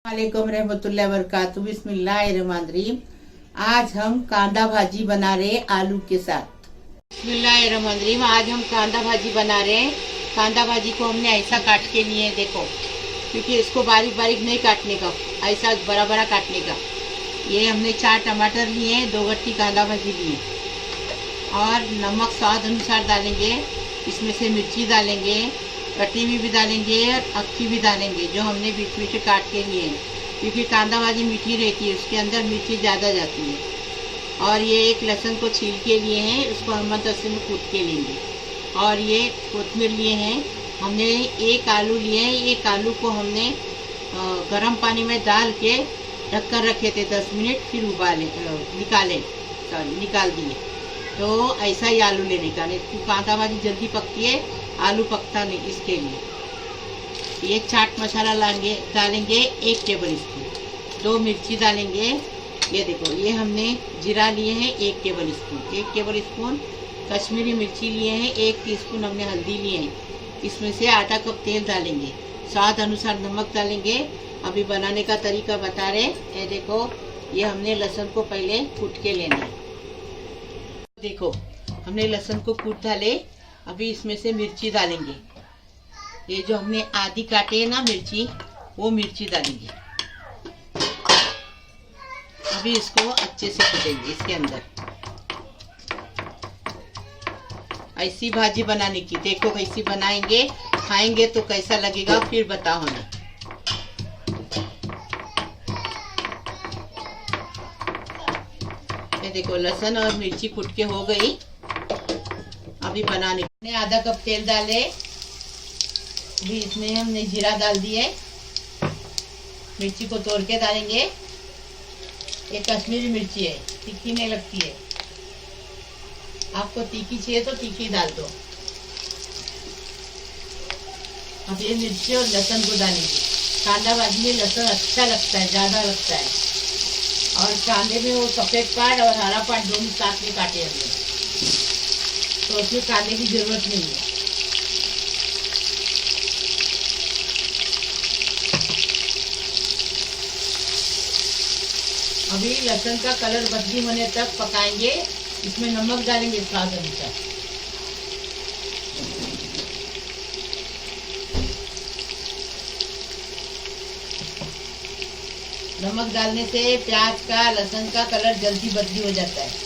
वालेकुम रहमतुल्लाहि वबरकातुहू। बिस्मिल्लाहिर्रहमानिर्रहीम। आज हम कांदा भाजी बना रहे हैं आलू के साथ। बिस्मिल्लाहिर्रहमानिर्रहीम। आज हम कांदा भाजी बना रहे हैं। कांदा भाजी को हमने ऐसा काट के लिए है, देखो, क्योंकि इसको बारीक बारीक नहीं काटने का, ऐसा बड़ा बड़ा काटने का। ये हमने 4 टमाटर लिए हैं, 2 गट्टी कांदा भाजी लिए और नमक स्वाद अनुसार डालेंगे। इसमें से मिर्ची डालेंगे, कटी हुई भी डालेंगे और अक्खी भी डालेंगे, जो हमने बीच बीच में काट के लिए हैं, क्योंकि कांदा भाजी मीठी रहती है, उसके अंदर मिर्ची ज़्यादा जाती है। और ये एक लहसुन को छील के लिए हैं, उसको हम दस्ते में कूट के लेंगे। और ये कोतमीर लिए हैं हमने। 1 आलू लिए हैं। 1 आलू को हमने गर्म पानी में डाल के ढककर रखे थे 10 मिनट, फिर उबाले निकाल दिए। तो ऐसा ही आलू लेने का, नहीं तो कांदा भाजी जल्दी पकती है, आलू पकता नहीं, इसके लिए। ये चाट मसाला डालेंगे 1 टेबल स्पून। 2 मिर्ची डालेंगे। ये देखो, ये हमने जीरा लिए हैं 1 table spoon. 1 table spoon Kashmiri मिर्ची लिए हैं। 1 टीस्पून हमने हल्दी लिए हैं। इसमें से आधा कप तेल डालेंगे। स्वाद अनुसार नमक डालेंगे। अभी बनाने का तरीका बता रहे। ये देखो, ये हमने लहसुन को पहले कूट के लेना है। देखो, हमने लहसुन को कूट डाले। अभी इसमें से मिर्ची डालेंगे। ये जो हमने आधी काटे है ना मिर्ची, वो मिर्ची डालेंगे। अभी इसको अच्छे से कूटेंगे इसके अंदर। ऐसी भाजी बनाने की, देखो कैसी बनाएंगे, खाएंगे तो कैसा लगेगा फिर बताओ हमें। ये देखो, लहसुन और मिर्ची कूट के हो गई। अभी बनाने ने आधा कप तेल डाले। अभी इसमें हमने जीरा डाल दिए। मिर्ची को तोड़ के डालेंगे। ये कश्मीरी मिर्ची है, तीखी नहीं लगती है। आपको तीखी चाहिए तो तीखी डाल दो। अब ये मिर्ची और लहसुन को डालेंगे। कांदा भाजी में लहसुन अच्छा लगता है, ज्यादा लगता है। और कांदे में वो सफेद पार्ट और हरा पार्ट दोनों साथ में काटे हमने, तो उसमें कांदे की जरूरत नहीं है। अभी लहसुन का कलर बदली होने तक पकाएंगे। इसमें नमक डालेंगे स्वाद अनुसार। नमक डालने से प्याज का, लहसुन का कलर जल्दी बदली हो जाता है।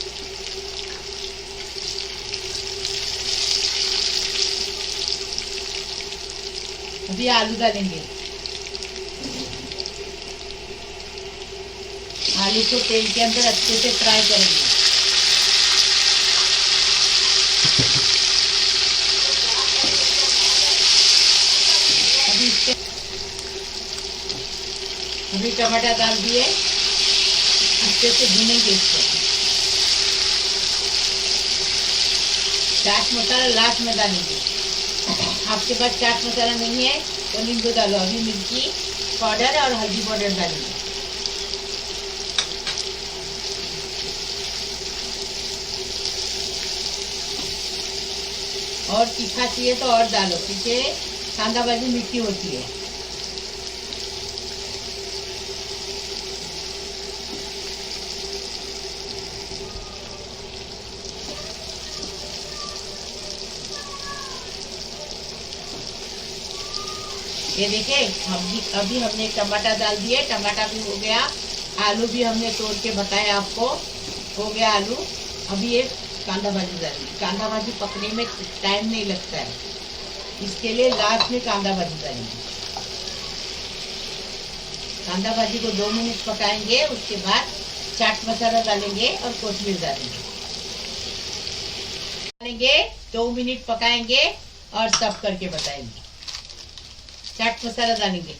अभी आलू डालेंगे। आलू को तेल के अंदर अच्छे से फ्राई करेंगे। अभी टमाटर डाल दिए, अच्छे से भूनेंगे इसको। चाट मसाला लास्ट में डालेंगे। आपके पास चाट मसाला नहीं है तो नींबू डालो। अभी मिर्ची पाउडर और हल्दी पाउडर डालेंगे। और तीखा चाहिए तो और डालो, क्योंकि कांदा भाजी मीठी होती है। ये देखिए, अभी हमने टमाटर डाल दिए। टमाटर भी हो गया। आलू भी हमने तोड़ के बताया आपको, हो गया आलू। अभी ये कांदा भाजी डालेंगे। कांदा भाजी पकने में टाइम नहीं लगता है, इसके लिए लास्ट में कांदा भाजी डालेंगे। कांदा भाजी को 2 मिनट पकाएंगे। उसके बाद चाट मसाला डालेंगे और कोथिमीर डालेंगे। 2 मिनट पकाएंगे और सब करके बताएंगे। चाट मसाला डालेंगे।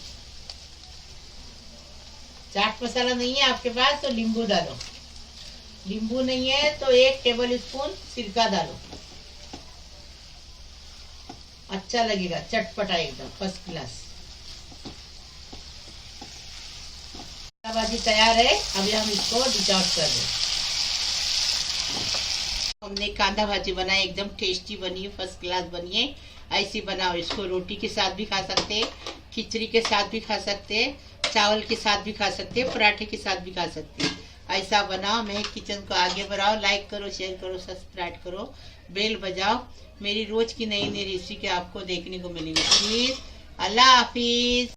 चाट मसाला नहीं है आपके पास तो नींबू डालो। नींबू नहीं है तो 1 टेबल स्पून सिरका डालो। अच्छा लगेगा, चटपटा एकदम फर्स्ट क्लास। भाजी तैयार है। अभी हम इसको डिश आउट कर दें। हमने कांदा भाजी बनाई, एकदम टेस्टी बनी है, फर्स्ट क्लास बनी है। ऐसी बनाओ। इसको रोटी के साथ भी खा सकते हैं, खिचड़ी के साथ भी खा सकते हैं। चावल के साथ भी खा सकते हैं, पराठे के साथ भी खा सकते हैं। ऐसा बनाओ। महक किचन को आगे बढ़ाओ, लाइक करो, शेयर करो, सब्सक्राइब करो, बेल बजाओ। मेरी रोज की नई नई रेसिपी आपको देखने को मिलेंगी। प्लीज, अल्लाह हाफिज।